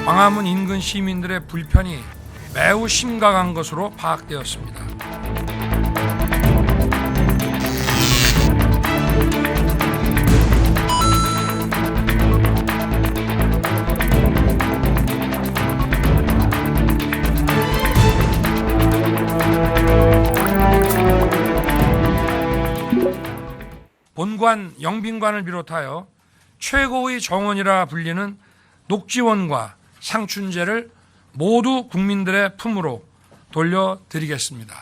광화문 인근 시민들의 불편이 매우 심각한 것으로 파악되었습니다. 본관, 영빈관을 비롯하여 최고의 정원이라 불리는 녹지원과 상춘제를 모두 국민들의 품으로 돌려드리겠습니다.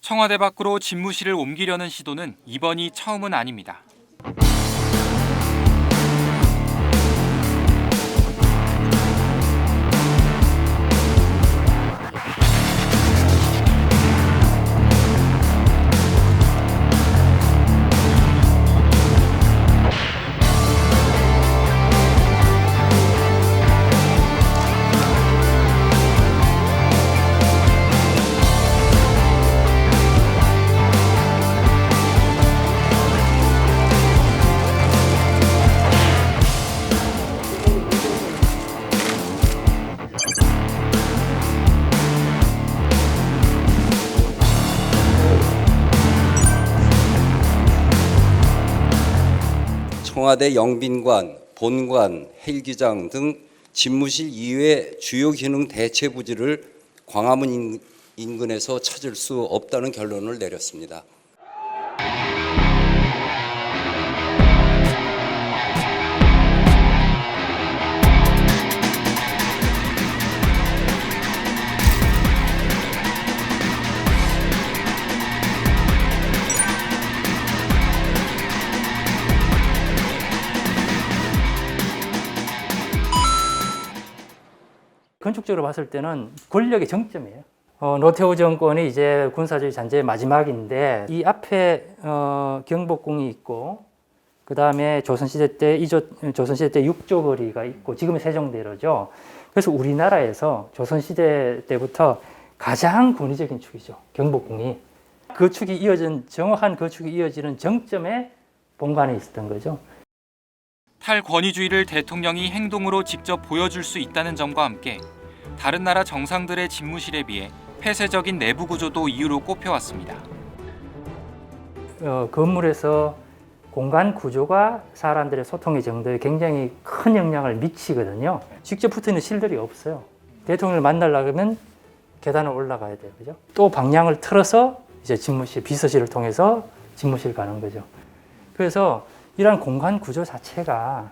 청와대 밖으로 집무실을 옮기려는 시도는 이번이 처음은 아닙니다. 청와대 영빈관, 본관, 헬기장 등 집무실 이외 주요 기능 대체 부지를 광화문 인근에서 찾을 수 없다는 결론을 내렸습니다. 건축적으로 봤을 때는 권력의 정점이에요. 노태우 정권이 이제 군사주의 잔재의 마지막인데 이 앞에 경복궁이 있고 그 다음에 조선시대 때 조선시대 때 육조거리가 있고 지금의 세종대로죠. 그래서 우리나라에서 조선시대 때부터 가장 권위적인 축이죠. 경복궁이. 그 축이 정확한 그 축이 이어지는 정점에 본관에 있었던 거죠. 탈권위주의를 대통령이 행동으로 직접 보여줄 수 있다는 점과 함께 다른 나라 정상들의 집무실에 비해 폐쇄적인 내부 구조도 이유로 꼽혀왔습니다. 건물에서 공간 구조가 사람들의 소통의 정도에 굉장히 큰 영향을 미치거든요. 직접 붙어있는 실들이 없어요. 대통령을 만나려면 계단을 올라가야 돼요. 그죠? 또 방향을 틀어서 이제 집무실, 비서실을 통해서 집무실 가는 거죠. 그래서 이러한 공간 구조 자체가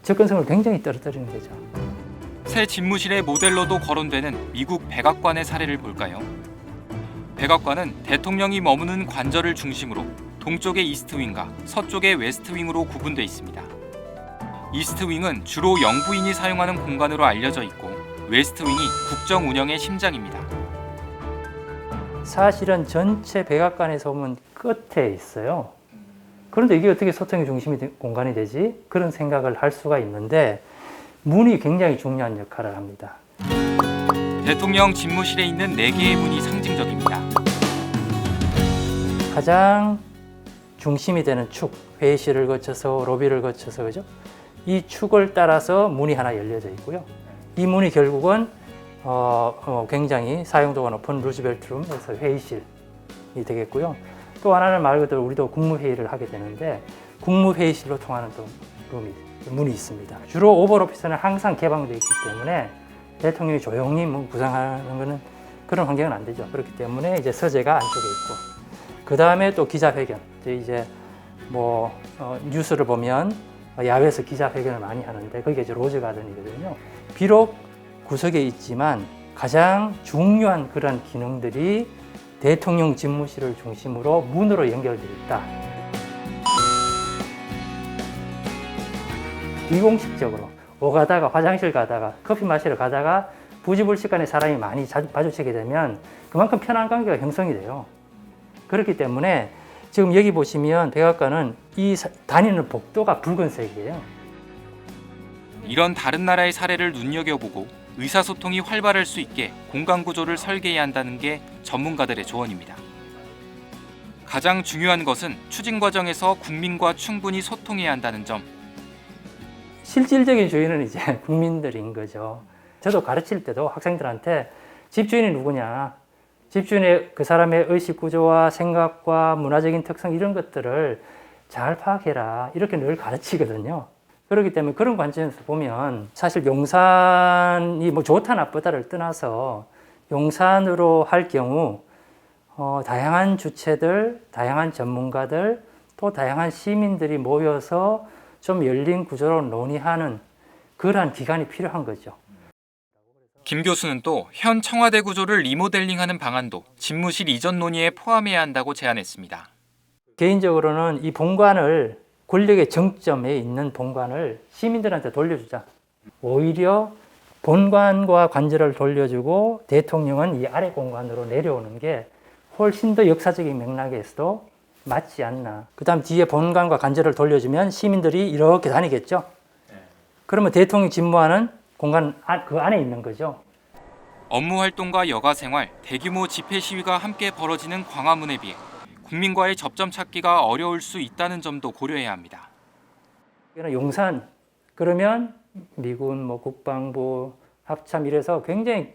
접근성을 굉장히 떨어뜨리는 거죠. 새 집무실의 모델로도 거론되는 미국 백악관의 사례를 볼까요? 백악관은 대통령이 머무는 관저를 중심으로 동쪽의 이스트윙과 서쪽의 웨스트윙으로 구분돼 있습니다. 이스트윙은 주로 영부인이 사용하는 공간으로 알려져 있고 웨스트윙이 국정 운영의 심장입니다. 사실은 전체 백악관에서 보면 끝에 있어요. 그런데 이게 어떻게 소통의 중심이 공간이 되지? 그런 생각을 할 수가 있는데 문이 굉장히 중요한 역할을 합니다. 대통령 집무실에 있는 4개의 문이 상징적입니다. 가장 중심이 되는 축, 회의실을 거쳐서 로비를 거쳐서 그죠? 이 축을 따라서 문이 하나 열려져 있고요. 이 문이 결국은 굉장히 사용도가 높은 루즈벨트룸에서 회의실이 되겠고요. 또 하나는 말 그대로 우리도 국무회의를 하게 되는데 국무회의실로 통하는 또 문이 있습니다. 주로 오벌 오피스는 항상 개방되어 있기 때문에 대통령이 조용히 구상하는 거는 그런 환경은 안 되죠. 그렇기 때문에 이제 서재가 안쪽에 있고 그 다음에 또 기자회견. 이제 뉴스를 보면 야외에서 기자회견을 많이 하는데 거기가 이제 로즈가든이거든요. 비록 구석에 있지만 가장 중요한 그런 기능들이 대통령 집무실을 중심으로 문으로 연결되어 있다. 비공식적으로 오가다가 화장실 가다가 커피 마시러 가다가 부지불식간에 사람이 많이 마주치게 되면 그만큼 편한 관계가 형성이 돼요. 그렇기 때문에 지금 여기 보시면 백악관은 이 다니는 복도가 붉은색이에요. 이런 다른 나라의 사례를 눈여겨보고 의사소통이 활발할 수 있게 공간 구조를 설계해야 한다는 게 전문가들의 조언입니다. 가장 중요한 것은 추진 과정에서 국민과 충분히 소통해야 한다는 점. 실질적인 주인은 이제 국민들인 거죠. 저도 가르칠 때도 학생들한테 집주인이 누구냐, 집주인의 그 사람의 의식 구조와 생각과 문화적인 특성 이런 것들을 잘 파악해라 이렇게 늘 가르치거든요. 그렇기 때문에 그런 관점에서 보면 사실 용산이 뭐 좋다 나쁘다를 떠나서 용산으로 할 경우 다양한 주체들, 다양한 전문가들, 또 다양한 시민들이 모여서 좀 열린 구조로 논의하는 그러한 기간이 필요한 거죠. 김 교수는 또 현 청와대 구조를 리모델링하는 방안도 집무실 이전 논의에 포함해야 한다고 제안했습니다. 개인적으로는 이 본관을 권력의 정점에 있는 본관을 시민들한테 돌려주자. 오히려 본관과 관절을 돌려주고 대통령은 이 아래 공간으로 내려오는 게 훨씬 더 역사적인 맥락에서도 맞지 않나. 그다음 뒤에 본관과 관절을 돌려주면 시민들이 이렇게 다니겠죠. 그러면 대통령 집무하는 공간 그 안에 있는 거죠. 업무 활동과 여가 생활, 대규모 집회 시위가 함께 벌어지는 광화문에 비해 국민과의 접점 찾기가 어려울 수 있다는 점도 고려해야 합니다. 용산 그러면 미군, 국방부, 합참 이래서 굉장히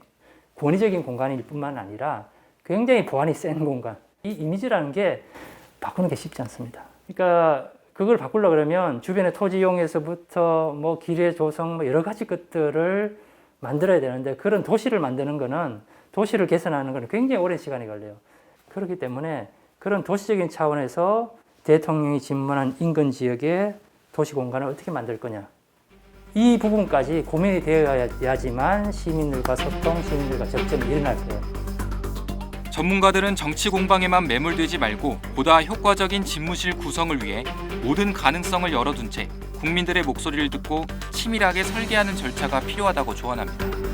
권위적인 공간일 뿐만 아니라 굉장히 보안이 센 공간. 이 이미지라는 게 바꾸는 게 쉽지 않습니다. 그러니까 그걸 바꾸려고 그러면 주변의 토지 이용에서부터 기뢰 조성 여러 가지 것들을 만들어야 되는데 그런 도시를 만드는 거는 도시를 개선하는 거는 굉장히 오랜 시간이 걸려요. 그렇기 때문에 그런 도시적인 차원에서 대통령이 집무한 인근 지역의 도시 공간을 어떻게 만들 거냐. 이 부분까지 고민이 되어야지만 시민들과 소통, 시민들과 접점이 일어날 거예요. 전문가들은 정치 공방에만 매몰되지 말고 보다 효과적인 집무실 구성을 위해 모든 가능성을 열어둔 채 국민들의 목소리를 듣고 치밀하게 설계하는 절차가 필요하다고 조언합니다.